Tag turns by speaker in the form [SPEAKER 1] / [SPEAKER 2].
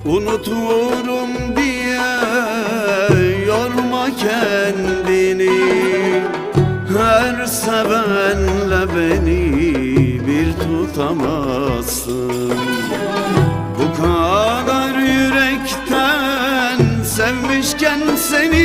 [SPEAKER 1] Unuturum diye yorma kendini, her sevenle beni bir tutamazsın. Bu kadar yürekten sevmişken seni